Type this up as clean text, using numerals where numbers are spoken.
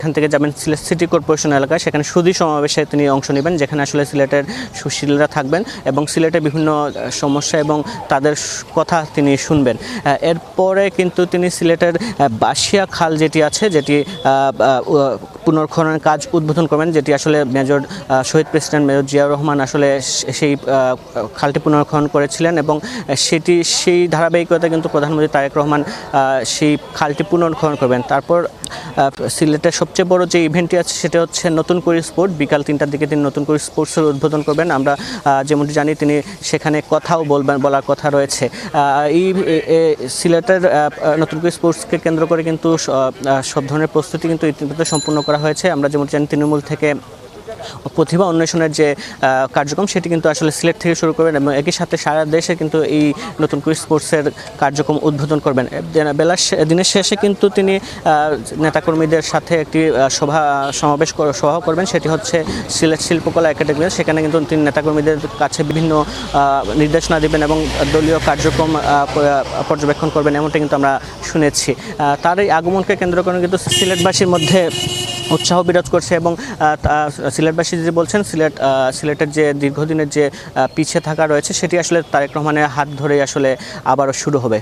এখান থেকে যাবেন সিলেট সিটি কর্পোরেশন এলাকায়, সেখানে সুধী সমাবেশে তিনি অংশ নেবেন, যেখানে আসলে সিলেটের সুশীলরা থাকবেন এবং সিলেটের বিভিন্ন সমস্যা এবং তাদের কথা তিনি শুনবেন। এরপরে কিন্তু তিনি সিলেটের বাসিয়া খাল যেটি আছে, যেটি পুনর্খননের কাজ উদ্বোধন করবেন, যেটি আসলে মেজর শহীদ প্রেসিডেন্ট মেজর জিয়াউর রহমান আসলে সেই খালটি পুনর্খনন করেছিলেন এবং সেই ধারাবাহিকতা কিন্তু প্রধানমন্ত্রী তারেক রহমান সেই খালটি পুনর্খনন করবেন। তারপর সিলেটের সবচেয়ে বড় যে ইভেন্টটি আছে সেটা হচ্ছে নতুন করে স্পোর্ট, বিকাল 3টার দিকে তিনি নতুন করে স্পোর্টসের উদ্বোধন করবেন। আমরা যেমনটি জানি তিনি সেখানে কথাও বলার কথা রয়েছে। এই সিলেটের নতুন করে স্পোর্টসকে কেন্দ্র করে কিন্তু সব ধরনের প্রস্তুতি কিন্তু ইতিমধ্যে সম্পূর্ণ করা হয়েছে। আমরা যেমনটি জানি তৃণমূল থেকে প্রতিভা অন্বেষণের যে কার্যক্রম সেটি কিন্তু আসলে সিলেট থেকে শুরু করবেন এবং একই সাথে সারা দেশে কিন্তু এই নতুন করে স্পোর্টসের কার্যক্রম উদ্বোধন করবেন। দিনের শেষে কিন্তু তিনি নেতাকর্মীদের সাথে একটি সমাবেশ করবেন, সেটি হচ্ছে সিলেট শিল্পকলা একাডেমি। সেখানে কিন্তু তিনি নেতাকর্মীদের কাছে বিভিন্ন নির্দেশনা দেবেন এবং দলীয় কার্যক্রম পর্যবেক্ষণ করবেন, এমনটা কিন্তু আমরা শুনেছি। তার এই আগমনকে কেন্দ্র করে কিন্তু সিলেটবাসীর মধ্যে উৎসাহ বিরাজ করছে এবং সিলেটবাসী যে বলছেন সিলেটের যে দীর্ঘদিনের যে পিছিয়ে থাকা রয়েছে সেটি আসলে তারেক রহমানের হাত ধরেই আসলে আবারও শুরু হবে।